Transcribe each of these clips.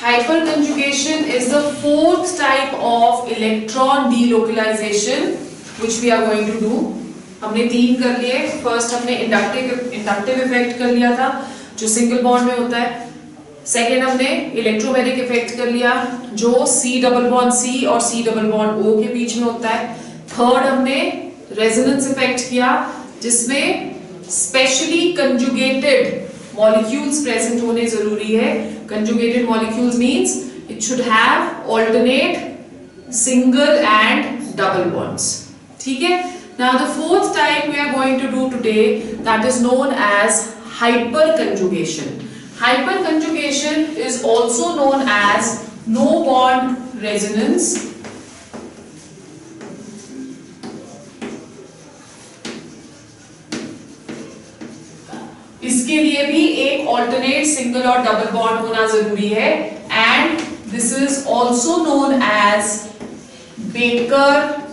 Hyperconjugation is the fourth type of electron delocalization which we are going to do. हमने तीन कर लिए. First हमने इंडक्टिव इफेक्ट कर लिया था जो सिंगल बॉन्ड में होता है. सेकेंड हमने इलेक्ट्रोमैग्नेटिक इफेक्ट कर लिया जो C डबल बॉन्ड C और C डबल बॉन्ड O के बीच में होता है. थर्ड हमने रेजोनेंस इफेक्ट किया जिसमें स्पेशली कंजुगेटेड मॉलिक्यूल्स प्रेजेंट होने जरूरी है. Conjugated molecules means it should have alternate single and double bonds. ठीक है. Now the fourth type we are going to do today, that is known as hyperconjugation. Hyperconjugation is also known as no bond resonance. इसके लिए भी एक alternate single और double bond होना जरूरी है. And this is also known as Baker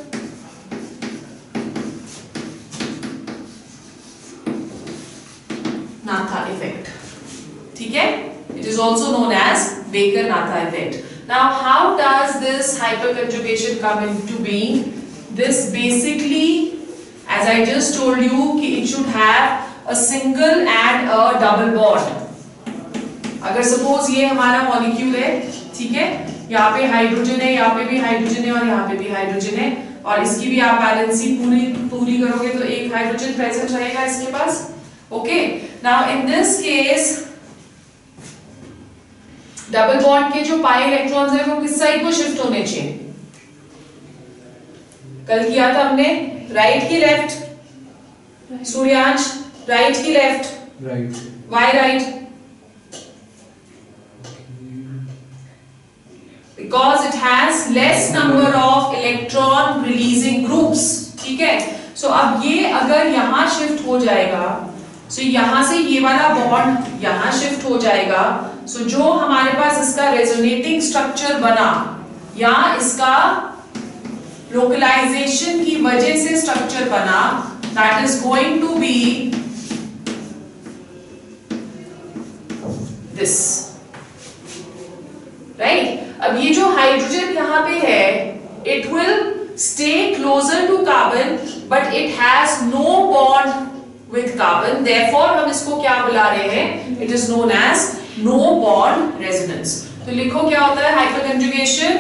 Natha effect. ठीक है? It is also known as Baker-Natha effect. Now, how does this hyperconjugation come into being? This basically, as I just told you, कि it should have a single and a double bond. अगर suppose ये हमारा molecule है, ठीक है? यहाँ पे hydrogen है, यहाँ पे भी हाइड्रोजन है और यहाँ पे भी हाइड्रोजन है और इसकी भी आप बैलेंसी पूरी करोगे तो एक हाइड्रोजन प्रेजेंट रहेगा इसके पास. Okay. Now in this case, double bond के जो पाई इलेक्ट्रॉन्स हैं वो किस साइड को शिफ्ट होने चाहिए? कल किया था हमने राइट की लेफ्ट. सूर्यांश राइट की left. Right. Why right? Because it has less number of electron releasing groups. ठीक है. So अब ये अगर यहाँ शिफ्ट हो जाएगा, so यहाँ से ये वाला बॉन्ड यहाँ शिफ्ट हो जाएगा. So जो हमारे पास इसका रेजोनेटिंग स्ट्रक्चर बना या इसका लोकलाइजेशन की वजह से स्ट्रक्चर बना, that is going to be this, right? अब ये जो हाइड्रोजन यहाँ पे है, it will stay closer to carbon, but it has no bond with carbon. Therefore हम इसको क्या बुला रहे हैं? It is known as no bond resonance. तो लिखो क्या होता है hyperconjugation?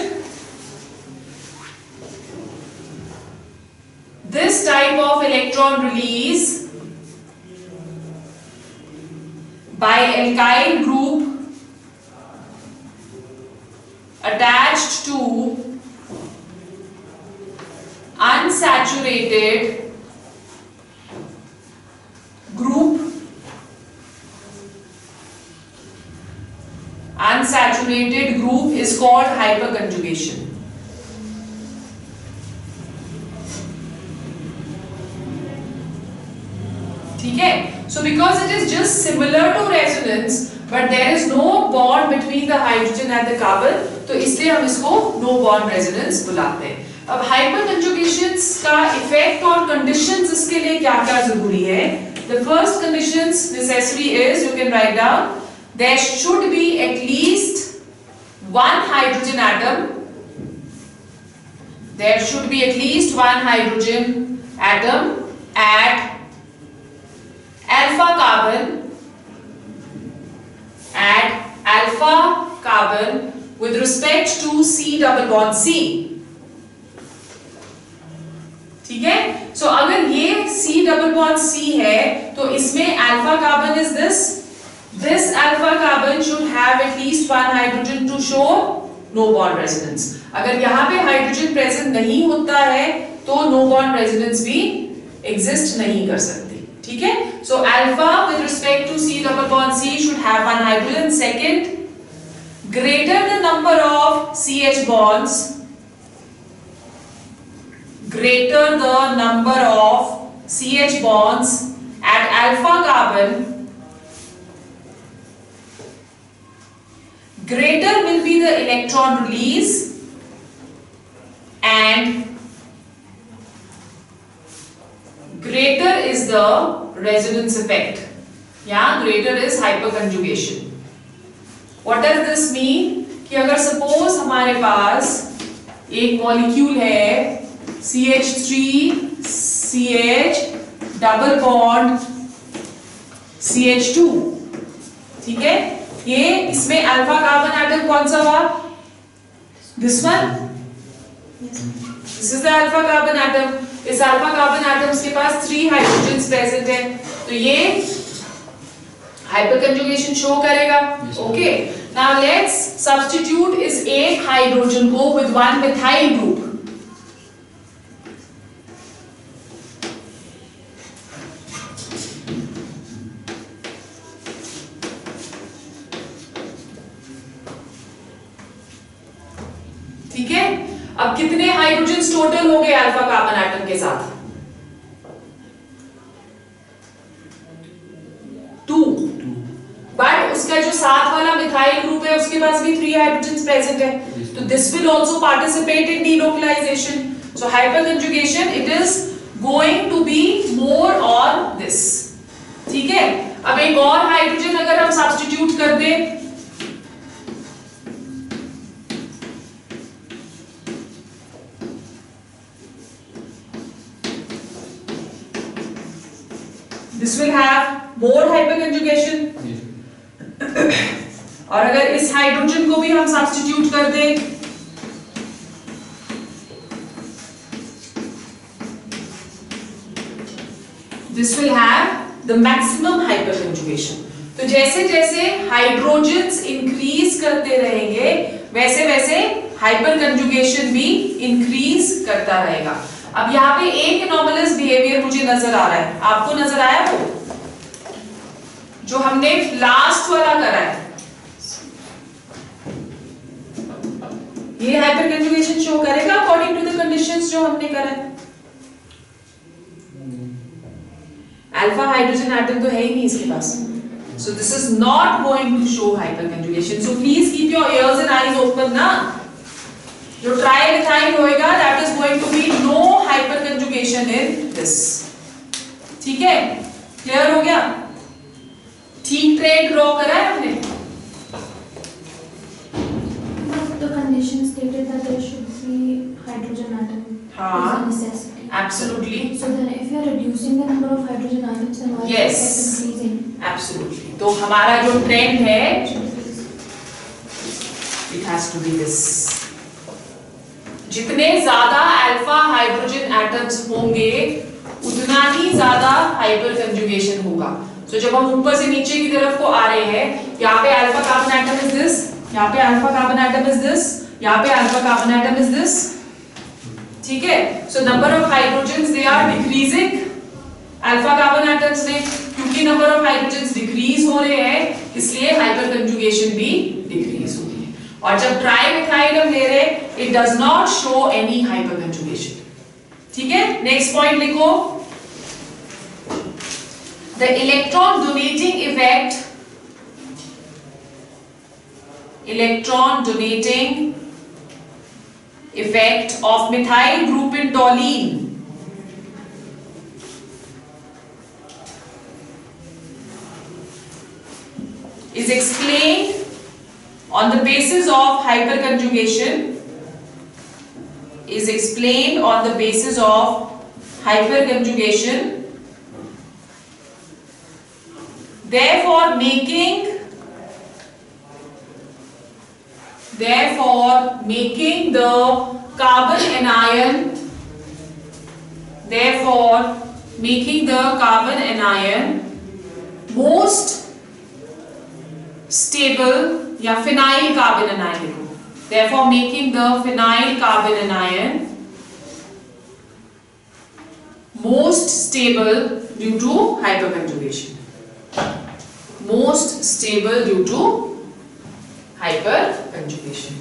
This type of electron release by alkyl group attached to unsaturated group, unsaturated group is called hyperconjugation. ठीक है. So because it is just similar to resonance but there is no bond between the hydrogen and the carbon, तो इसलिए हम इसको no bond resonance बुलाते हैं. अब hyperconjugations का इफेक्ट और कंडीशंस इसके लिए क्या-क्या जरूरी है? The first conditions necessary is, you can write down, there should be at least one hydrogen atom. There should be at least one hydrogen atom at alpha carbon with respect to C double bond C. ठीक है. So अगर ये C double bond C है तो इसमें alpha carbon is this alpha carbon should have at least one hydrogen to show no bond resonance. अगर यहाँ पे हाइड्रोजन प्रेजेंट नहीं होता है तो no bond resonance भी एग्जिस्ट नहीं कर सकती. ठीक है. So alpha with respect to C double bond C should have one hydrogen. Second, greater the number of CH bonds, greater the number of CH bonds at alpha carbon, greater will be the electron release and greater is the resonance effect. Yeah, greater is hyperconjugation. What does this mean? कि अगर suppose हमारे पास एक molecule है CH3CH double bond CH2, ठीक है, ये इसमें alpha carbon atom कौन सा हुआ? This one, this is the alpha carbon atom. इस अल्फा कार्बन एटम्स के पास 3 हाइड्रोजन्स प्रेजेंट है, तो ये हाइपर कंजुगेशन शो करेगा। ओके, नाउ लेट्स सब्स्टिट्यूट इस एक हाइड्रोजन को विद वन मिथाइल ग्रुप। ठीक है, अब कितने हाइड्रोजन टोटल हो गए अल्फा कार्बन एटम के साथ? 2। बट उसका जो साथ वाला मिथाइल ग्रुप है उसके पास भी 3 हाइड्रोजन प्रेजेंट है, तो this will also participate in delocalization. So hyperconjugation it is going to be more on this. ठीक है, अब एक और हाइड्रोजन अगर हम सब्स्टिट्यूट कर दें, this will have more hyperconjugation। और अगर इस हाइड्रोजन को भी हम सब्स्टिट्यूट कर दें, this will have the maximum hyperconjugation। तो जैसे जैसे हाइड्रोजन्स इंक्रीज करते रहेंगे वैसे वैसे हाइपरकंजुगेशन भी इंक्रीज करता रहेगा। अब यहाँ पे एक एनोमलस बिहेवियर मुझे नजर आ रहा है, आपको नजर आया वो जो हमने लास्ट वाला करा है? ये हाइपर कंजुगेशन शो करेगा अकॉर्डिंग टू द कंडीशंस जो हमने करा है। अल्फा हाइड्रोजन एटम तो है ही नहीं इसके पास, so this is not going to show hyperconjugation. So please keep your ears and eyes open ना। जो ट्राइमिथाइल होएगा that is going to be no hyperconjugation in this. ठीक है, क्लियर हो गया? ठीक ट्रेड ड्रॉ करा है हमने। The condition stated that there should be hydrogen atom. हाँ, is a necessity. absolutely. So then, if you are reducing the number of hydrogen atoms, then why Yes. is it increasing? Absolutely. तो हमारा जो trend है, it has to be this. जितने ज्यादा alpha hydrogen atoms होंगे उतना ही ज्यादा hyper conjugation होगा। तो जब हम ऊपर से नीचे की तरफ को आ रहे हैं, यहाँ पे alpha carbon atom is this, यहाँ पे alpha carbon atom is this, यहाँ पे alpha carbon atom is this. ठीक है, so number of hydrogens they are decreasing alpha carbon atoms में, क्योंकि नंबर ऑफ हाइड्रोजन्स डिक्रीज हो रहे हैं इसलिए हाइपर कंजुगेशन भी डिक्रीज हो रही है। और जब ट्राइमिथाइल हम ले रहे हैं it does not show any hyper conjugation. ठीक है, नेक्स्ट पॉइंट लिखो, the electron donating effect of methyl group in toluene is explained on the basis of hyperconjugation, therefore making the carbon anion most stable, या phenyl carbon anion, therefore making the phenyl carbon anion most stable due to hyperconjugation।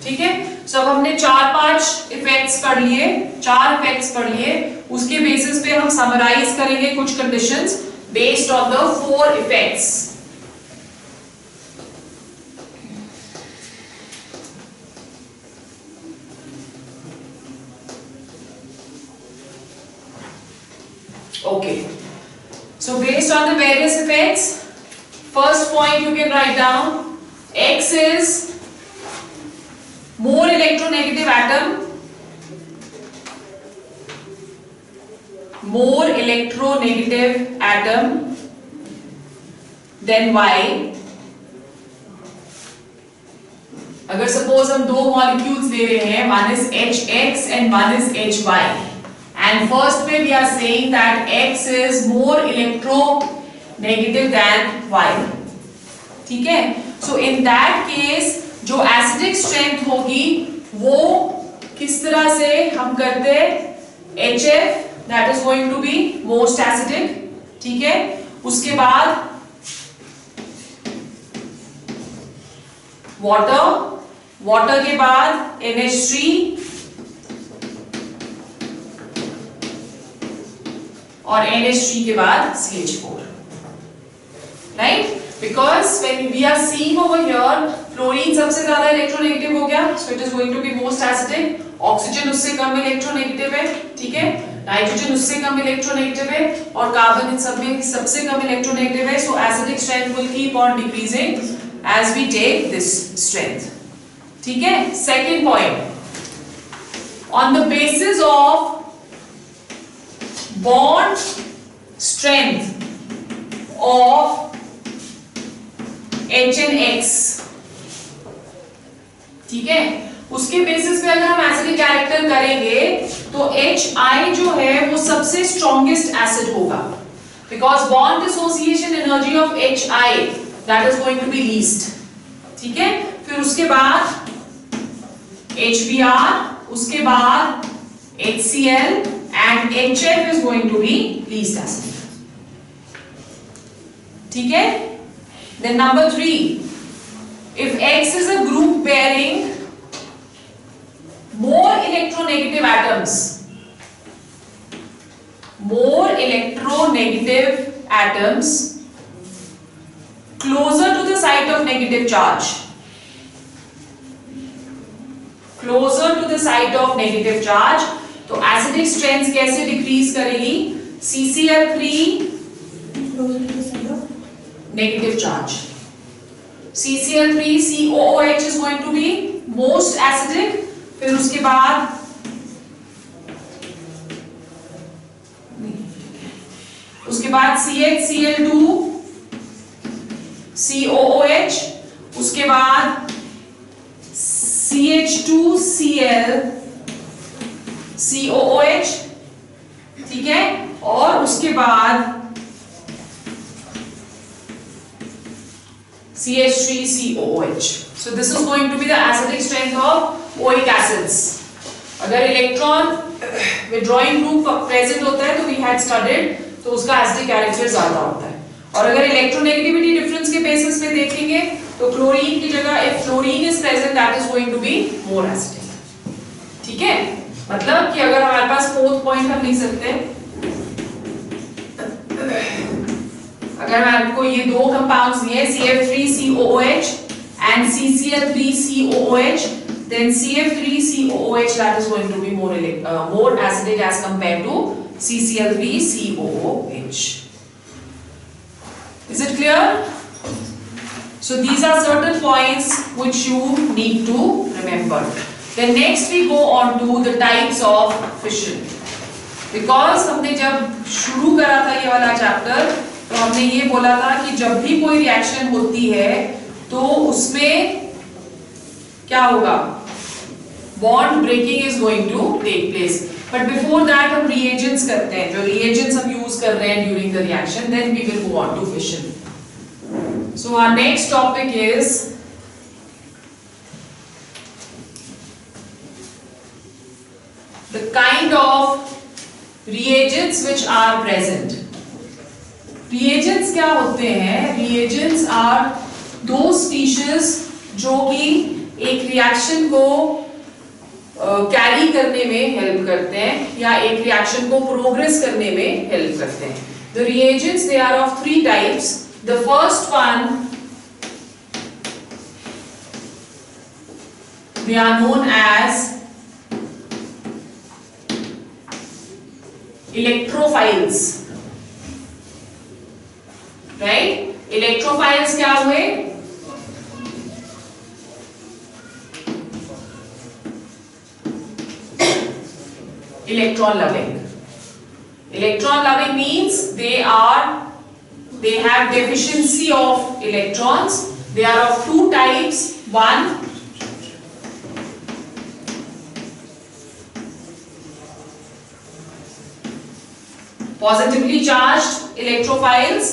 ठीक है, सो अब हमने 4-5 effects पढ़ लिए, 4 effects पढ़ लिए, उसके बेसिस पे हम समराइज करेंगे कुछ conditions based on the 4 effects. Okay, so based on the various effects, first point you can write down, X is more electronegative atom, more electronegative atom than Y. अगर suppose हम दो molecules ले रहे हैं, one is HX and one is HY, and first में we are saying that X is more electronegative than Y. ठीक है? So in that case जो एसिडिक स्ट्रेंथ होगी वो किस तरह से हम करते हैं, HF that is going to be most acidic. ठीक है? उसके बाद वाटर के बाद NH3 और NH3 के बाद CH4, right? Because when we are seeing over here, fluorine सबसे ज्यादा इलेक्ट्रोनेगेटिव हो गया, so it is going to be most acidic. Oxygen उससे कम इलेक्ट्रोनेगेटिव है, ठीक है? नाइट्रोजन उससे कम इलेक्ट्रोनेगेटिव है और कार्बन इन सब में सबसे कम इलेक्ट्रोनेगेटिव है. So acidic strength will keep on decreasing as we take this strength. ठीक है? Second point, on the basis of bond strength of H and X, ठीक है, उसके बेसिस पे अगर हम एसिडिक कैरेक्टर करेंगे तो HI जो है वो सबसे स्ट्रॉन्गेस्ट एसिड होगा, because bond dissociation energy of HI that is going to be least. ठीक है? फिर उसके बाद HBr, उसके बाद HCl and HF is going to be least acid. ठीक है? Then number 3, if X is a group bearing more electronegative atoms, closer to the site of negative charge, तो एसिडिक स्ट्रेंथ कैसे डिक्रीज करेगी? CCl3 negative charge, CCl3 COOH is going to be most acidic. फिर उसके बाद CHCl2 COOH, उसके बाद CH2Cl COOH, ठीक है, और उसके बाद CH3COOH. So this is going to be the acidic strength of oic acids. अगर इलेक्ट्रॉन withdrawing group present होता है तो we had studied, तो उसका acidic character ज्यादा होता है. और अगर इलेक्ट्रोनेगेटिविटी डिफरेंस के बेसिस पे देखेंगे तो क्लोरीन की जगह if fluorine is present that is going to be more acidic. ठीक है? मतलब कि अगर हमारे पास फोर्थ पॉइंट हम लिख सकते हैं, अगर मैं आपको ये दो कंपाउंड्स दिए CF3COOH and CCl3COOH, then CF3COOH that is going to be more acidic as compared to CCl3COOH. Is it clear? So these are certain points which you need to remember. Then next we go on to the types of fission. Because हमने जब शुरू करा था ये वाला chapter तो हमने ये बोला था कि जब भी कोई रिएक्शन होती है तो उसमें क्या होगा? Bond breaking is going to take place. But before that हम रिएजेंट्स करते हैं, जो रिएजेंट्स हम यूज कर रहे हैं during the reaction, then we will go on to fission. So our next topic is the kind of reagents which are present. reagents क्या होते हैं? reagents are those species जो कि एक रिएक्शन को कैरी करने में हेल्प करते हैं या एक रिएक्शन को प्रोग्रेस करने में हेल्प करते हैं. The reagents, they are of three types. The first one, they are known as electrophiles. Right? Electrophiles क्या हुए? electron loving. Electron loving means they have deficiency of electrons. They are of two types. One, positively charged electrophiles.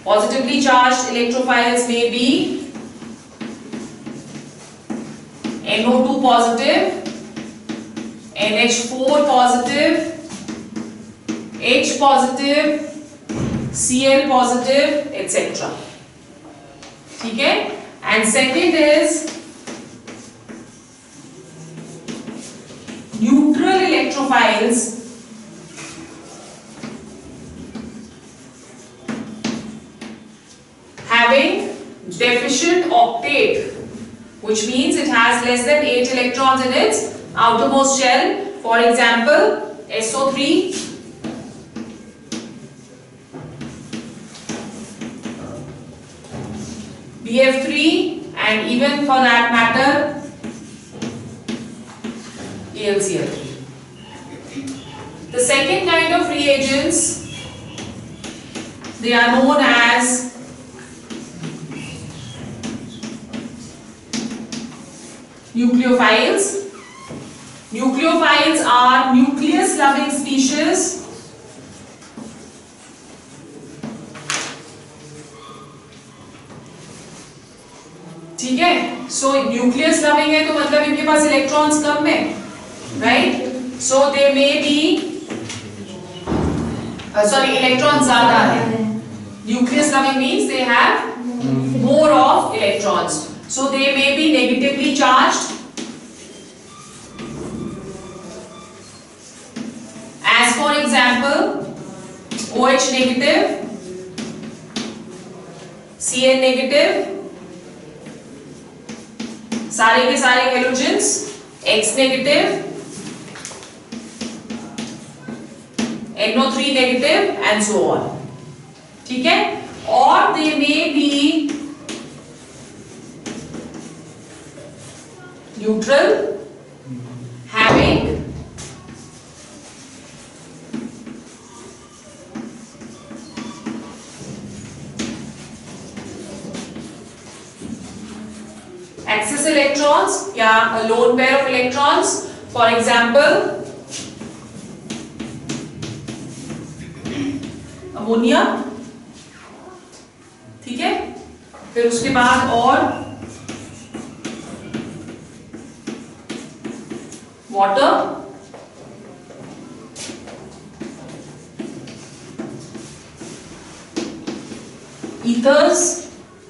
Positively charged electrophiles may be NO2 positive, NH4 positive, H positive, Cl positive, etc. ठीक है? And second is neutral electrophiles. Having deficient octet, which means it has less than 8 electrons in its outermost shell. For example, SO3, BF3, and even for that matter, AlCl3. The second kind of reagents, they are known as nucleophiles. Nucleophiles are nucleus loving species. ठीक है? So nucleus loving है तो मतलब इनके पास electrons कम है, right? So they may be electron ज्यादा है. Nucleus loving means they have more of electrons. So they may be negatively charged, as for example OH negative, Cn negative, सारे के सारे halogens X negative, NO3 negative and so on. ठीक है? Or they may be neutral, having excess electrons या a lone pair of electrons. For example, ammonia. ठीक है? फिर उसके बाद और water, ethers.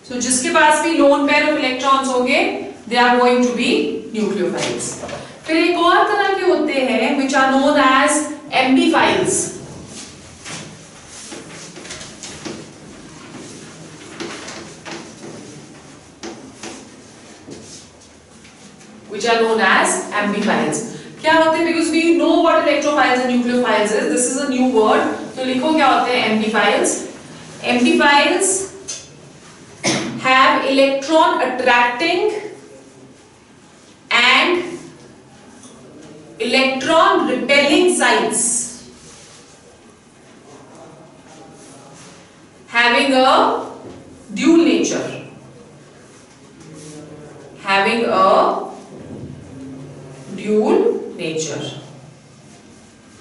So जिसके पास भी lone pair of electrons होंगे, they are going to be nucleophiles. फिर एक और तरह के होते हैं which are known as ampiphiles. Which are known as ampiphiles. क्या होते हैं? Because we know what electrophiles and nucleophiles is. This is a new word. तो लिखो क्या होते हैं ampiphiles. Ampiphiles have electron attracting and electron repelling sites, having a dual nature. Having a dual nature.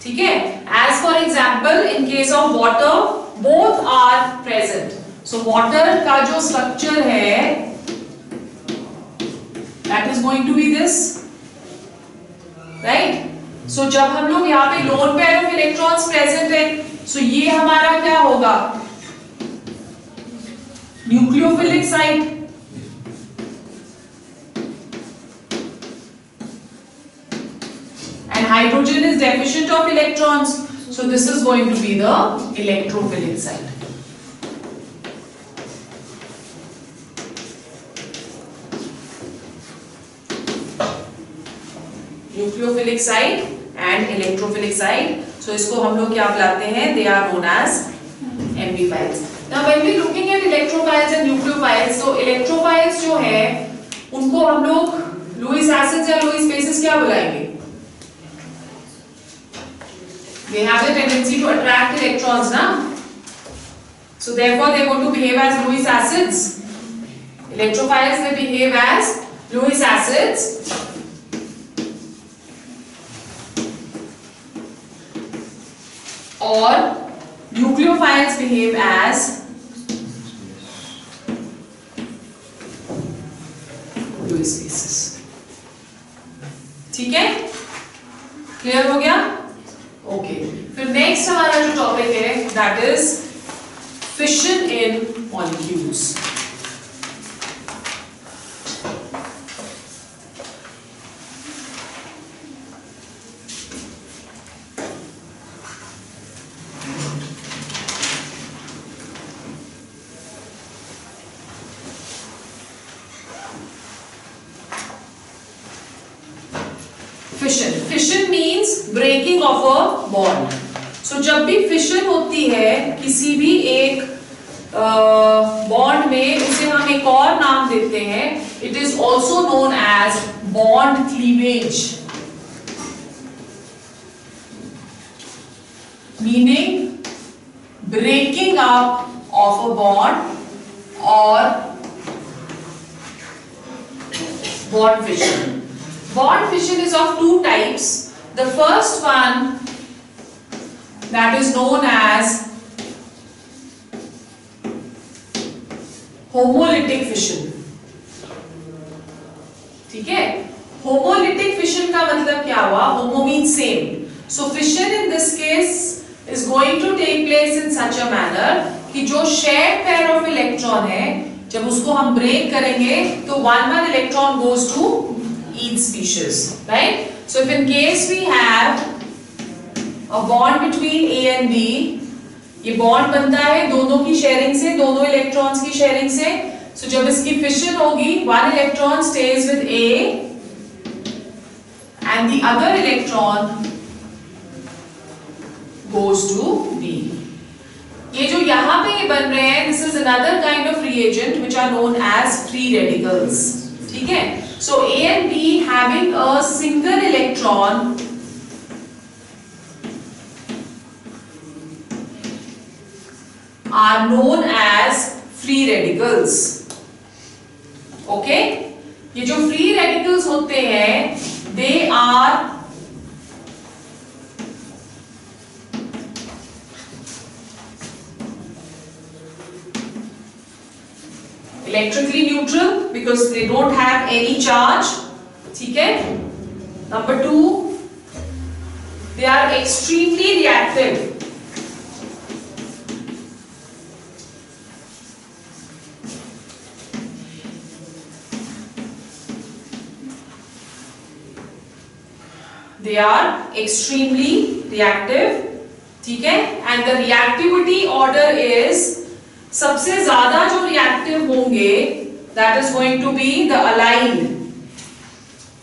ठीक है? As for example, in case of water, both are present. So water का जो structure है, that is going to be this, right? So जब हम लोग यहाँ पे lone pair of electrons present है, so ये हमारा क्या होगा? Nucleophilic site. And hydrogen is deficient of electrons, so this is going to be the electrophilic site. Nucleophilic site and electrophilic site. So इसको हम लोग क्या बुलाते हैं? They are known as ampiphiles. Now when we looking at electrophiles and nucleophiles, so electrophiles जो है उनको हम लोग Lewis acids या Lewis bases क्या बुलाएंगे? They have the tendency to attract electrons, na? So therefore they are going to behave as Lewis acids. Electrophiles, they behave as Lewis acids. Or nucleophiles behave as Lewis bases. ठीक है? Clear हो गया? Okay. फिर next हमारा जो topic है that is fission in molecules. Fission means breaking of a bond. So जब भी fission होती है किसी भी एक बॉन्ड में, उसे हम एक और नाम देते हैं. It is also known as bond cleavage, meaning breaking up of a bond or bond fission. Bond fission is of two types. The first one that is known as homolytic fission. ठीक है? Homolytic fission का मतलब क्या हुआ? Homo means same. So fission in this case is going to take place in such a manner कि जो shared pair of electron है, जब उसको हम break करेंगे तो one electron goes to each species, right? So if in case we have a bond between A and B, ये bond बनता है दोनों की शेयरिंग से, दोनों इलेक्ट्रॉन्स की शेयरिंग से. सो जब इसकी फिशन होगी, one electron stays with A and the other electron goes to B. ये जो यहाँ पे ये बन रहे हैं, this is another kind of reagent which are known as free radicals. ठीक है? So A and B having a single electron are known as free radicals. Okay? ये जो free radicals होते हैं, they are electrically neutral because they don't have any charge. ठीक है? Number 2, they are extremely reactive. They are extremely reactive. ठीक है? And the reactivity order is, सबसे ज्यादा जो reactive होंगे that is going to be the allyl.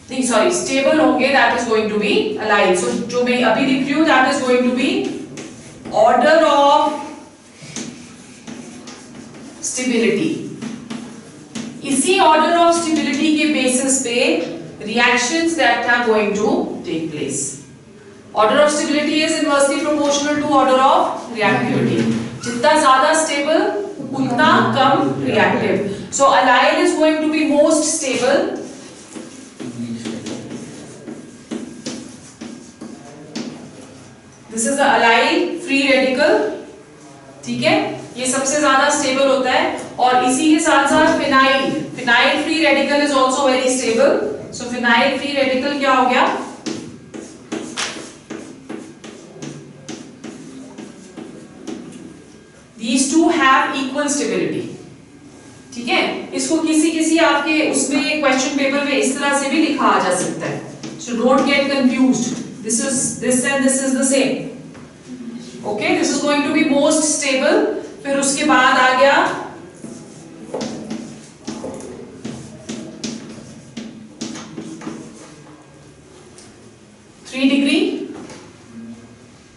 नहीं, sorry, stable होंगे that is going to be allyl. So जो मैं अभी लिख रही हूँ that is going to be order of stability. इसी order of stability के basis पे reactions that are going to take place. Order of stability is inversely proportional to order of reactivity. जितना ज़्यादा stable, उतना कम reactive. So allyl is going to be most stable. This is the allyl free radical. ठीक है? ये सबसे ज़्यादा stable होता है. और इसी के साथ साथ phenyl free radical is also very stable. So phenyl free radical क्या हो गया? These two have equal stability. ठीक है? इसको किसी आपके उसमें क्वेश्चन पेपर में इस तरह से भी लिखा आ जा सकता है. So don't get confused. This and this is the same. Okay, this is going to be most stable. फिर उसके बाद आ गया डिग्री.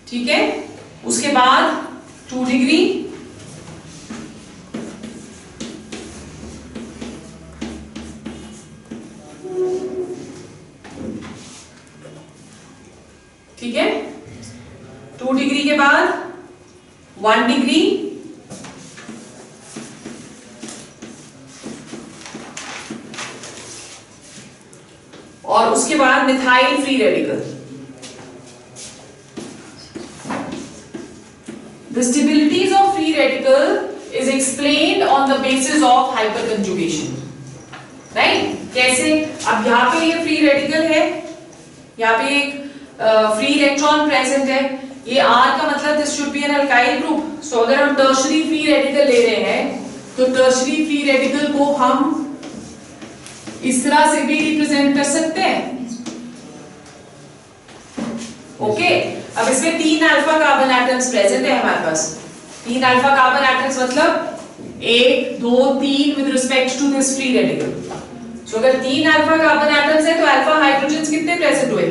ठीक है? उसके बाद 2 डिग्री. ठीक है? 2 डिग्री के बाद 1 डिग्री, और उसके बाद methyl free radical. The stabilities of free radical is explained on the basis of hyperconjugation, right? कैसे? अब यहाँ पे ये फ्री रेडिकल है, यहाँ पे एक फ्री इलेक्ट्रॉन प्रेजेंट है, ये R का मतलब this should be an alkyl group. So अगर हम टर्शरी फ्री रेडिकल ले रहे हैं तो टर्शरी फ्री रेडिकल को हम इस तरह से भी रिप्रेजेंट कर सकते हैं। ओके, अब इसमें 3 अल्फा कार्बन एटम्स प्रेजेंट है हमारे पास। 3 अल्फा कार्बन एटम्स मतलब 1 2 3 with respect to this free radical. So अगर 3 अल्फा कार्बन एटम्स है तो अल्फा हाइड्रोजन्स कितने प्रेजेंट हुए?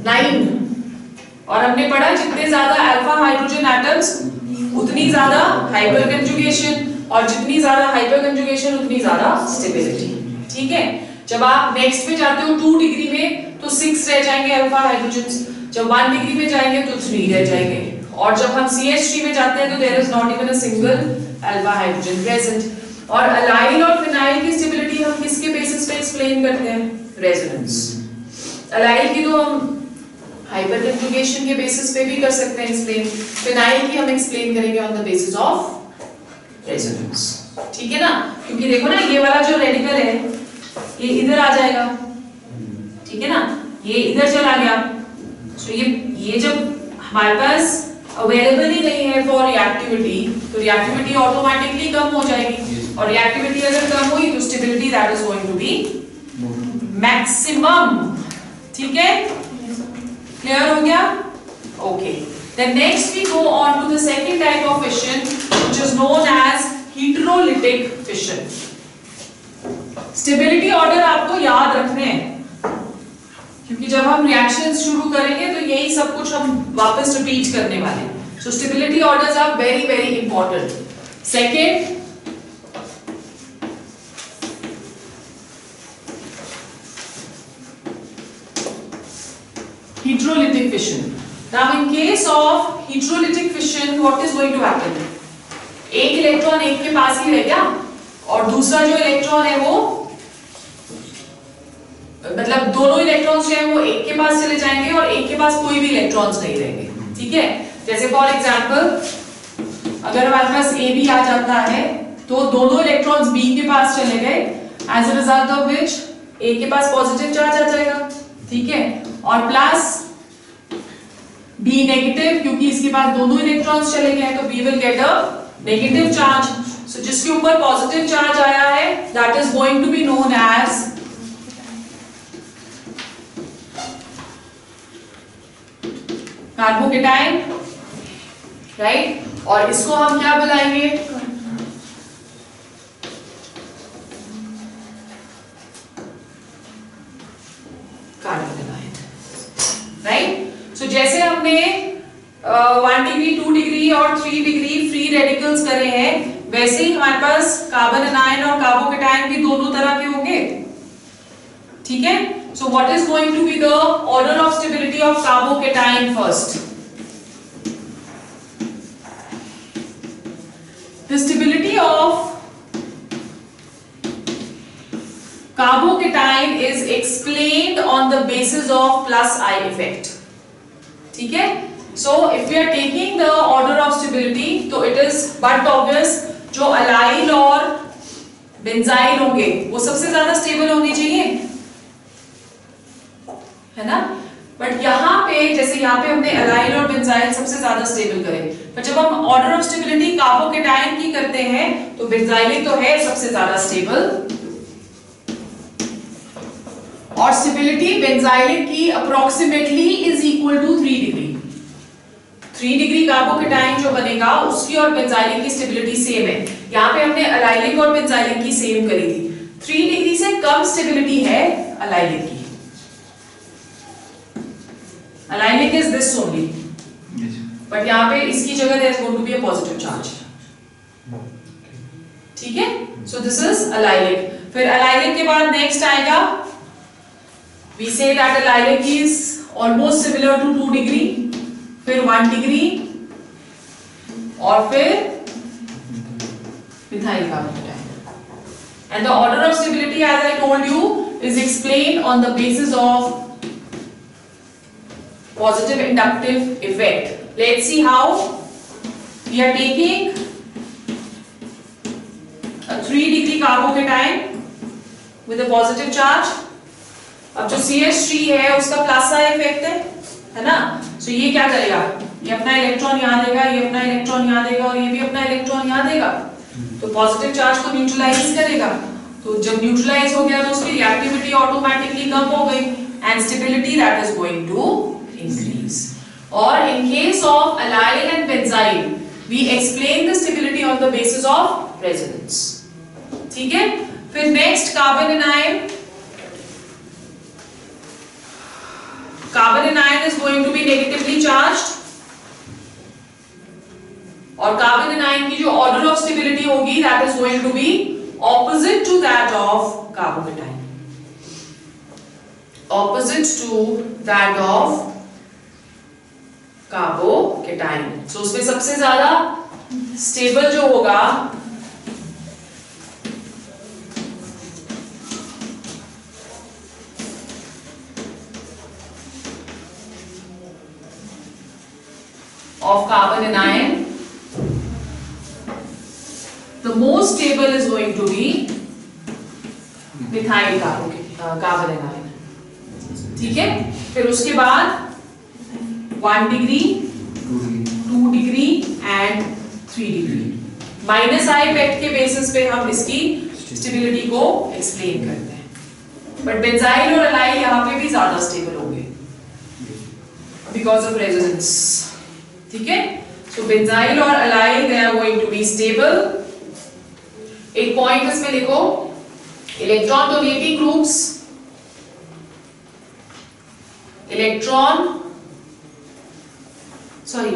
9। और हमने पढ़ा जितने ज्यादा अल्फा हाइड्रोजन एटम्स उतनी ज्यादा हाइपर कंजुगेशन, और जितनी ज्यादा हाइपर कंजुगेशन उतनी ज्यादा स्टेबिलिटी। ठीक है, जब आप नेक्स्ट पे जाते हो 2 डिग्री में तो 6 रह जाएंगे अल्फा हाइड्रोजन्स, जब 1 डिग्री में जाएंगे तो 3 रह जाएंगे, और जब हम CH3 में जाते हैं तो there is not even a single alpha hydrogen present. और अलाइल और फिनाइल की स्टेबिलिटी हम किसके बेसिस पे एक्सप्लेन करते हैं? रेजोनेंस। अलाइल की तो हम हाइपर कंजुगेशन के बेसिस पे भी कर सकते हैं एक्सप्लेन, फिनाइल की हम एक्सप्लेन करेंगे on the basis of resonance. ठीक है ना, क्योंकि देखो ना ये वाला जो रेडिकल है ये इधर आ जाएगा, ठीक है ना, ये इधर चला गया। सो ये जब हमारे पास अवेलेबल ही नहीं है फॉर रिएक्टिविटी तो रिएक्टिविटी ऑटोमेटिकली कम हो जाएगी, और रिएक्टिविटी अगर कम हुई तो stability that is going to be maximum. ठीक है, क्लियर हो गया? Okay, then next we go on to the second type of fission which is known as heterolytic fission. Stability order आपको याद रखने हैं, क्योंकि जब हम रिएक्शंस शुरू करेंगे तो यही सब कुछ हम वापस रिपीट करने वाले हैं। So stability orders are very very important. Second, heterolytic fission. Now in case of heterolytic fission what is going to happen? एक इलेक्ट्रॉन एक के पास ही रह गया, और दूसरा जो इलेक्ट्रॉन है वो मतलब दोनों इलेक्ट्रॉन्स जो है वो एक के पास चले जाएंगे और एक के पास कोई भी इलेक्ट्रॉन्स नहीं रहेंगे। ठीक है, जैसे फॉर एग्जांपल अगर हमारे पास ए बी आ जाता है तो दोनों इलेक्ट्रॉन्स बी के पास चले गए, as a result of which A के पास पॉजिटिव चार्ज आ जाएगा। ठीक है, और प्लस बी नेगेटिव, क्योंकि इसके पास दोनों इलेक्ट्रॉन्स चले गए तो B will get a negative charge. So जिसके ऊपर पॉजिटिव चार्ज आया है that is going to be known as carbocation, right? और इसको हम क्या बुलाएंगे? Carbocation, right? सो जैसे हमने 1 डिग्री 2 डिग्री और 3 डिग्री फ्री रेडिकल्स करे हैं, वैसे ही हमारे पास कार्बन एनायन और कार्बोकेटाइन भी दोनों तरह के होंगे। ठीक है, so what is going to be the order of stability of carbocation first? The stability of carbocation is explained on the basis of plus I effect. ठीक है, so if we are taking the order of stability तो it is but obvious जो allyl और benzyl होंगे वो सबसे ज्यादा stable होने चाहिए, है ना? बट यहाँ पे जैसे यहाँ पे हमने अलाइल और बेंजाइल सबसे ज्यादा स्टेबल करे, पर जब हम ऑर्डर ऑफ स्टेबिलिटी कार्बोकेटाइन की करते हैं तो बेंजाइलिक तो है सबसे ज्यादा स्टेबल, और स्टेबिलिटी बेंजाइलिक की approximately is equal to 3 degree. 3 degree carbocation जो बनेगा उसकी और बेंजाइलिक की स्टेबिलिटी सेम है। यहाँ पे हमने अलाइलिक और बेंजाइलिक की सेम करी थी। 3 डिग्री से कम स्टेबिलिटी है अलाइलिक की। Allylic is this only, but यहाँ पे इसकी जगह there is going to be a positive charge. ठीक है, सो दिस इज अलाइलिक। फिर अलाइलिक के बाद नेक्स्ट आएगा, we say that allylic is almost similar to 2 degree फिर 1 डिग्री और फिर methyl carbocation. And the order of stability, as I told you, is explained on the basis of positive inductive effect. Let's see how. We are taking a 3 degree carbocation with a positive charge. अब जो CH3 है उसका plus का effect है ना. So ये क्या करेगा, ये अपना इलेक्ट्रॉन यहाँ देगा, ये अपना इलेक्ट्रॉन यहाँ देगा और ये भी अपना इलेक्ट्रॉन यहाँ देगा. तो पॉजिटिव चार्ज को न्यूट्रलाइज करेगा. तो जब न्यूट्रलाइज हो गया तो उसकी रिएक्टिविटी ऑटोमेटिकली कम हो गई and stability that is going to increase. और in case of allyl and benzyl we explain the stability on the basis of resonance. ठीक है. फिर next carbon anion. Carbon anion is going to be negatively charged. और carbon anion की जो order of stability होगी that is going to be opposite to that of carbocation. Opposite to that of carbocation. So उसमें सबसे ज्यादा stable जो होगा of carbon anion, the most stable is going to be methyl carbon anion. ठीक है. फिर उसके बाद 1 degree, 2 degree and 3 degree. Minus I effect के बेसिस पे हम इसकी स्टेबिलिटी को एक्सप्लेन करते हैं. बट बेंजाइल और अलाइल यहाँ पे भी ज्यादा स्टेबल होंगे बिकॉज ऑफ रेजोनेंस. ठीक है. सो बेंजाइल और allyl they are going to be stable. एक पॉइंट इसमें लिखो, electron donating groups,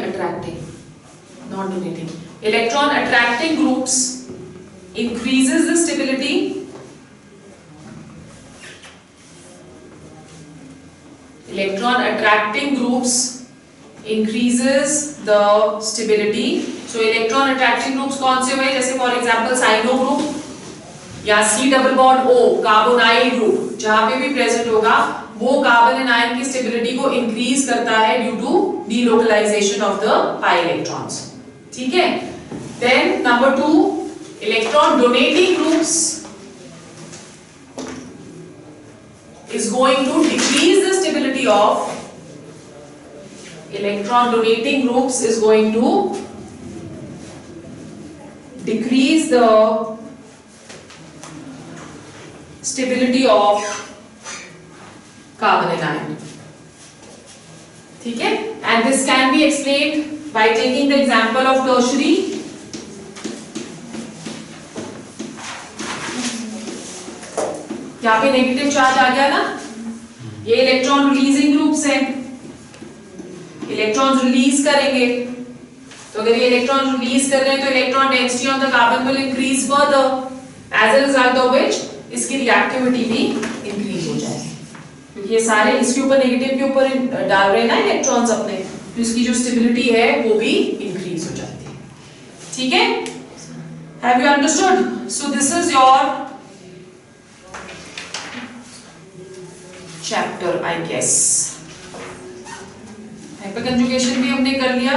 attracting, not donating. Electron attracting groups increases the stability. Electron attracting groups increases the stability. So electron attracting groups कौन से हुए? जैसे for example cyano group या C double bond O carbonyl group, जहाँ पे भी present होगा वो कार्बन एनायन की स्टेबिलिटी को इंक्रीज करता है due to delocalization of the pi electrons. ठीक है. Then number 2, electron donating groups is going to decrease the stability of electron donating groups is going to decrease the stability of carbon anion. ठीक है. And this can be explained by taking the example of tertiary. यहाँ पे negative charge आ गया ना, ये electron releasing groups हैं, electrons release करेंगे. तो अगर ये इलेक्ट्रॉन रिलीज कर रहे हैं तो electron density on the carbon will increase further, as a result of which इसकी रिएक्टिविटी भी इंक्रीज हो जाएगी. ये सारे इसके ऊपर नेगेटिव के ऊपर डाल रहे हैं ना इलेक्ट्रॉन्स अपने, तो इसकी जो स्टेबिलिटी है वो भी इंक्रीज हो जाती है. ठीक है. Have you understood? So this is your chapter I guess. Hyperconjugation भी हमने कर लिया.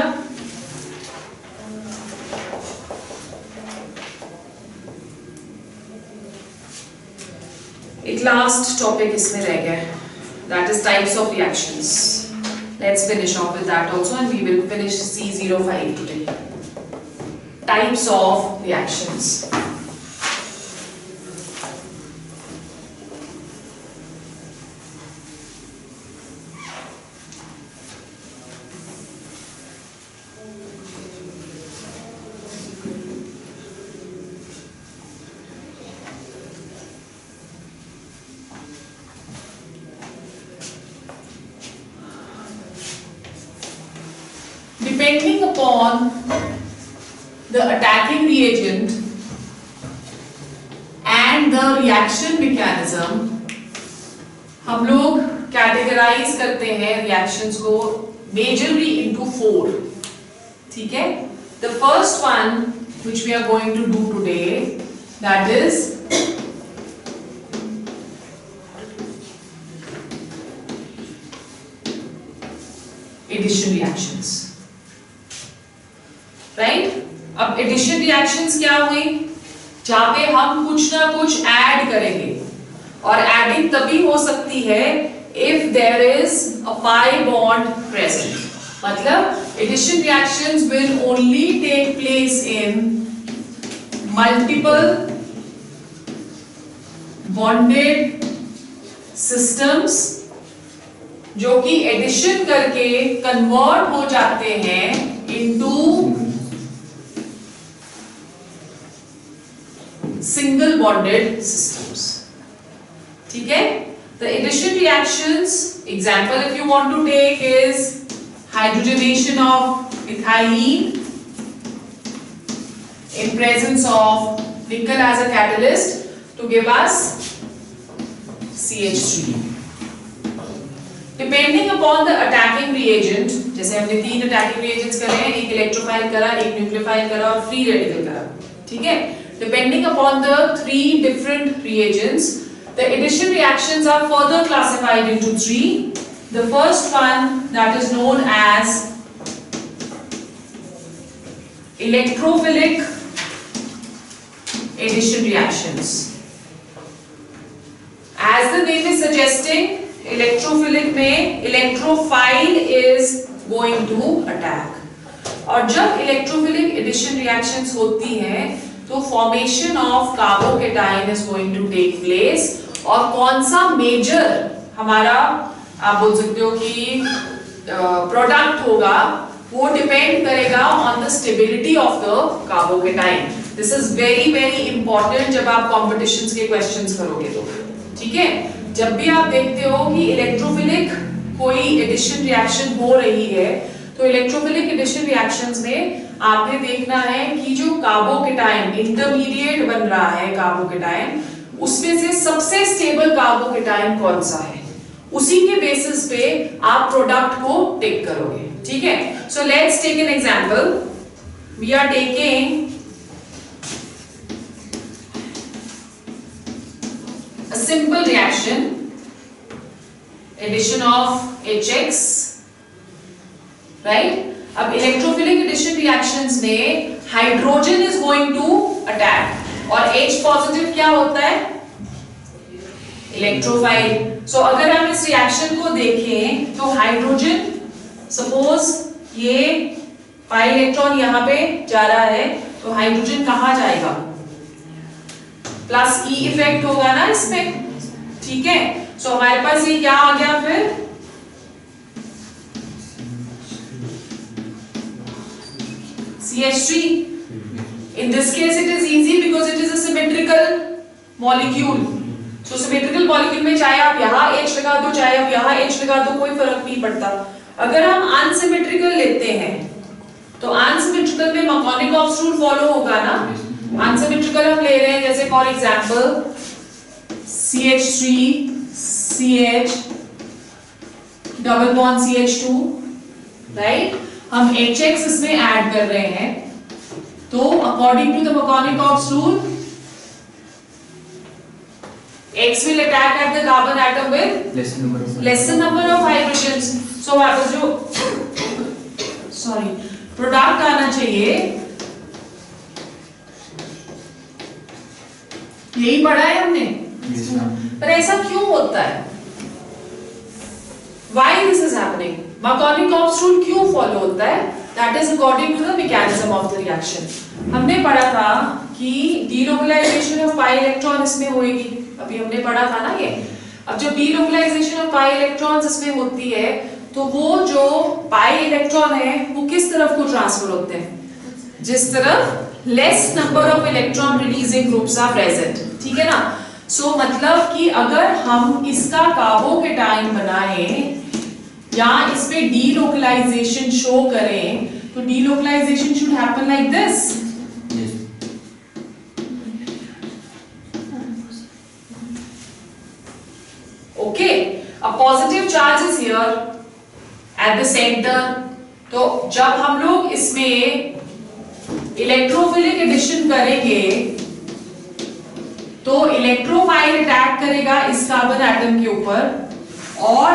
एक लास्ट टॉपिक इसमें रह गया है, that is types of reactions. Let's finish off with that also and we will finish C05 today. Types of reactions. Depending upon the attacking reagent and the reaction mechanism, हम लोग categorise करते हैं reactions को majorly into 4. ठीक है? The first one which we are going to do today, that is addition reactions. Right? अब addition reactions क्या हुई? जहां पे हम कुछ ना कुछ ऐड करेंगे, और एडिंग तभी हो सकती है if there is a pi bond present. मतलब addition reactions will only take place in multiple bonded systems जो कि एडिशन करके कन्वर्ट हो जाते हैं into single bonded systems. ठीक है? The addition reactions, example if you want to take is hydrogenation of ethylene in presence of nickel as a catalyst to give us CH3. Depending upon the attacking reagent, जैसे हमने 3 attacking reagents करे हैं, एक electrophile करा, एक nucleophile करा और free radical करा. ठीक है? Depending upon the 3 different reagents, the addition reactions are further classified into 3. The first one that is known as electrophilic addition reactions. As the name is suggesting, electrophilic में electrophile is going to attack. और जब electrophilic addition reactions होती हैं तो formation of carbocation is going to take place, और कौन सा major हमारा आप बोल सकते हो कि प्रोडक्ट होगा वो डिपेंड करेगा on the stability of the carbocation. This is very very important जब आप कॉम्पिटिशंस के क्वेश्चंस करोगे तो. ठीक है? जब भी आप देखते हो कि इलेक्ट्रोफिलिक कोई एडिशन रिएक्शन हो रही है तो इलेक्ट्रोफिलिक एडिशन रिएक्शंस में आपने देखना है कि जो कार्बोकेटाइन इंटरमीडिएट बन रहा है कार्बोकेटाइन, उसमें से सबसे स्टेबल कार्बोकेटाइन कौन सा है, उसी के बेसिस पे आप प्रोडक्ट को टेक करोगे. ठीक है? So let's take an example. We are taking a simple reaction, addition of HX, right? अब इलेक्ट्रोफिलिक एडिशन रिएक्शंस में hydrogen is going to attack, और H पॉजिटिव क्या होता है? इलेक्ट्रोफाइल. सो अगर हम इस रिएक्शन को देखें तो हाइड्रोजन, सपोज ये पाई इलेक्ट्रॉन यहां पे जा रहा है तो हाइड्रोजन कहां जाएगा? प्लस ई इफेक्ट होगा ना इसमें. ठीक है? सो हमारे पास ये क्या आ गया फिर? CH3. In this case it is easy because it is a symmetrical molecule. So symmetrical molecule में चाहे आप यहाँ H लगा दो चाहे आप यहाँ H लगा दो, कोई फर्क नहीं पड़ता. अगर हम unsymmetrical लेते हैं तो unsymmetrical में Markovnikov rule फॉलो होगा ना. unsymmetrical हम ले रहे हैं जैसे for example CH3 CH double bond CH2, right? हम HX इसमें ऐड कर रहे हैं तो according to the Markovnikov rule X will attack at the carbon atom with lesser number of hydrogens. So जो प्रोडक्ट आना चाहिए, यही पढ़ा है हमने. पर ऐसा क्यों होता है? Why this is happening? Markovnikov rule क्यों फॉलो होता है? That is according to the mechanism of the reaction. हमने पढ़ा था कि delocalization of pi electron इसमें होगी, अभी हमने पढ़ा था ना ये. अब जब delocalization of pi electrons इसमें होती है तो वो जो pi electron है वो किस तरफ को ट्रांसफर होते हैं? जिस तरफ less number of electron releasing groups are present. ठीक है ना? सो मतलब कि अगर हम इसका कार्बोकेटाइन बनाएं या इस पे डीलोकलाइजेशन शो करें तो delocalization should happen like this. Okay, a positive charge is here at the center तो जब हम लोग इसमें इलेक्ट्रोफिलिक एडिशन करेंगे तो इलेक्ट्रोफाइल अटैक करेगा इस कार्बन एटम के ऊपर और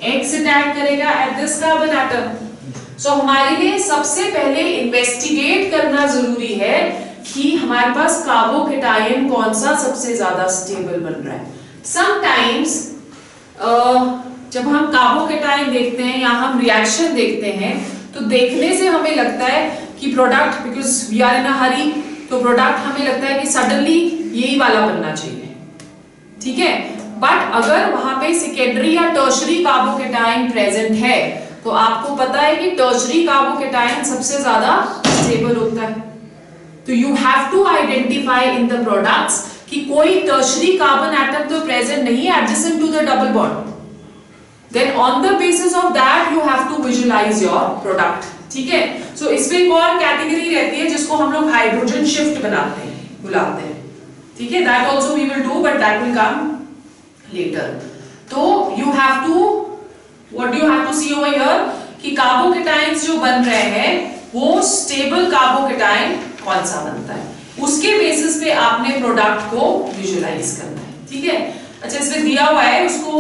एक्स अटैक करेगा एट दिस कार्बन एटम। सो हमारे लिए सबसे पहले इन्वेस्टिगेट करना जरूरी है कि हमारे पास कार्बोकेटायन कौन सा सबसे ज्यादा स्टेबल बन रहा है। समटाइम्स जब हम कार्बोकेटायन देखते हैं या हम रिएक्शन देखते हैं तो देखने से हमें लगता है कि product, because we are in a hurry, तो प्रोडक्ट हमें लगता है कि सडनली यही वाला बनना चाहिए, ठीक है। बट अगर वहां पे सेकेंडरी या टर्शरी कार्बोकेटायन प्रेजेंट है तो आपको पता है कि टर्शरी कार्बोकेटायन सबसे ज्यादा स्टेबल होता है। तो you have to identify in the products कि कोई टर्शरी कार्बन एटम तो प्रेजेंट नहीं है adjacent to the double bond, then on the basis of that you have to visualize your product, ठीक है। सो इसमें एक और कैटेगरी रहती है जिसको हम लोग हाइड्रोजन शिफ्ट बुलाते हैं, ठीक है। That also we will do but that will come later. तो you have to, what do you have to see over here कि कार्बोकेटायंस जो बन रहे हैं वो स्टेबल कार्बोकेटायन कौन सा बनता है, उसके बेसिस पे आपने प्रोडक्ट को विजुअलाइज करना है, ठीक है। अच्छा, इसमें दिया हुआ है उसको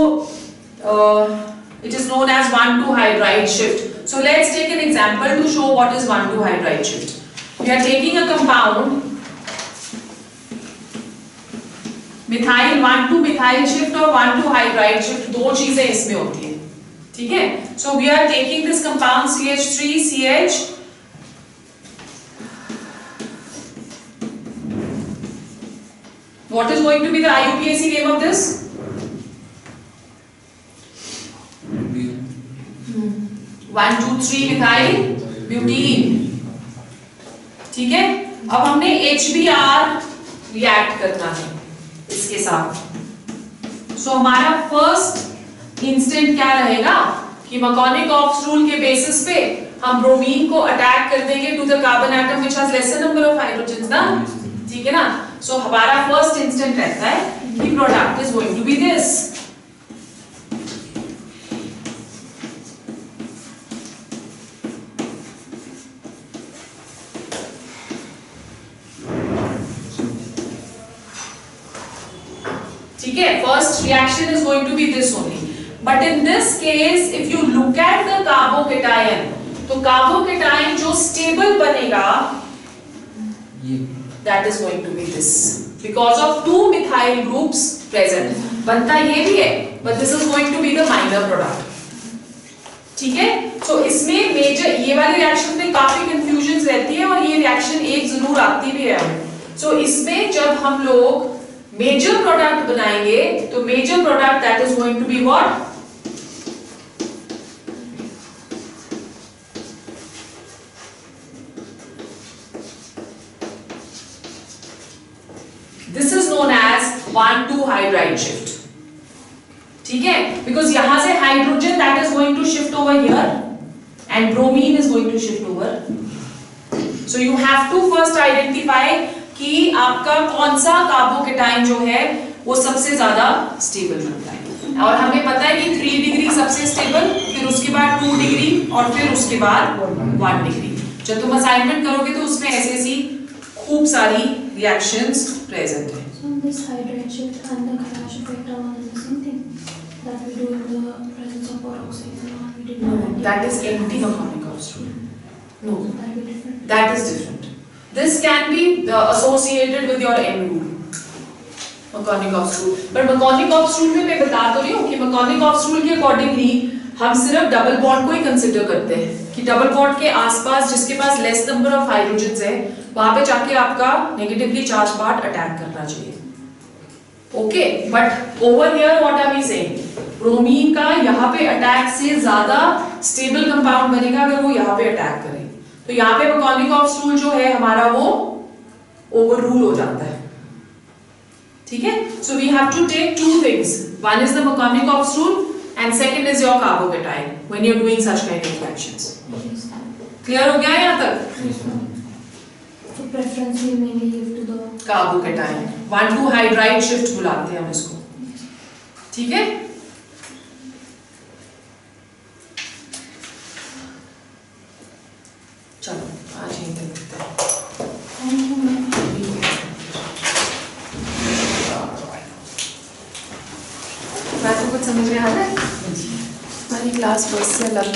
it is known as 1,2 hydride shift. So let's take an example to show what is 1,2 hydride shift. We are taking a compound methyl 1,2 methyl shift और 1,2 हाइड्राइड शिफ्ट, दो चीजें इसमें होती है, ठीक है। So we are taking this compound CH3CH, what is going to be the IUPAC name of this? 1,2,3 methyl butene, ठीक है। अब हमने HBr रिएक्ट करना है इसके साथ। सो हमारा फर्स्ट इंस्टेंट क्या रहेगा कि मकॉनिक-ऑफ्स रूल के बेसिस पे हम ब्रोमीन को अटैक कर देंगे to the carbon atom which has lesser number of hydrogens ना, ठीक है ना। सो हमारा फर्स्ट इंस्टेंट रहता है कि product is going to be this. ठीक है, first reaction is going to be this only, but in this case if you look at the carbocation, तो कार्बोकेटायन जो स्टेबल बनेगा that is going to be this because of 2 methyl groups present. बनता ये भी है but this is going to be the minor product, ठीक है। सो इसमें मेजर ये वाली रिएक्शन में काफी कंफ्यूजन रहती है और ये रिएक्शन एक जरूर आती भी है। सो इसमें जब हम लोग मेजर प्रोडक्ट बनाएंगे तो major product that is going to be what, this is known as 1,2 hydride shift, ठीक है। बिकॉज यहां से hydrogen that is going to shift over here and bromine is going to shift over. So you have to first identify कि आपका कौन सा carbocation जो है वो सबसे ज्यादा स्टेबल बनता है। और हमें पता है कि 3 डिग्री सबसे स्टेबल, फिर उसके बाद 2 डिग्री और फिर उसके बाद 1 डिग्री। जब तुम असाइनमेंट करोगे तो उसमें ऐसी खूब सारी रिएक्शंस प्रेजेंट है। So this hydride shift and the Karash effect are one and the same thing that we do in the presence of peroxide. We did not. That is anti-Markovnikov rule. No, That be different. that is different. This can be associated with your M rule, Markovnikov rule. But Markovnikov rule में मैं बता तो रही हूँ कि Markovnikov rule के accordingly हम सिर्फ डबल बॉन्ड को ही कंसिडर करते हैं कि डबल बॉन्ड के आसपास जिसके पास लेस नंबर ऑफ हाइड्रोजन्स है वहां पे जाके आपका नेगेटिवली चार्ज पार्ट अटैक करना चाहिए, okay. But over here what are we saying, bromine का यहाँ पे अटैक से ज्यादा स्टेबल कंपाउंड बनेगा अगर वो यहाँ पे अटैक करे, तो यहाँ पे Markovnikov रूल जो है हमारा वो ओवर रूल हो जाता है, ठीक है। So we have to take 2 things, one is the Markovnikov rule and second is your carbocation when you're doing such kind of reactions. Clear हो गया यहाँ तक? So preference we mainly give to the carbocation, 1,2 hydride shift बुलाते हैं हम इसको, ठीक है। चलो आज यहीं तक करते हैं। Thank you ma'am. मैं तो कुछ समझ में आ रहा है। हमारी क्लास फर्स्ट से अलग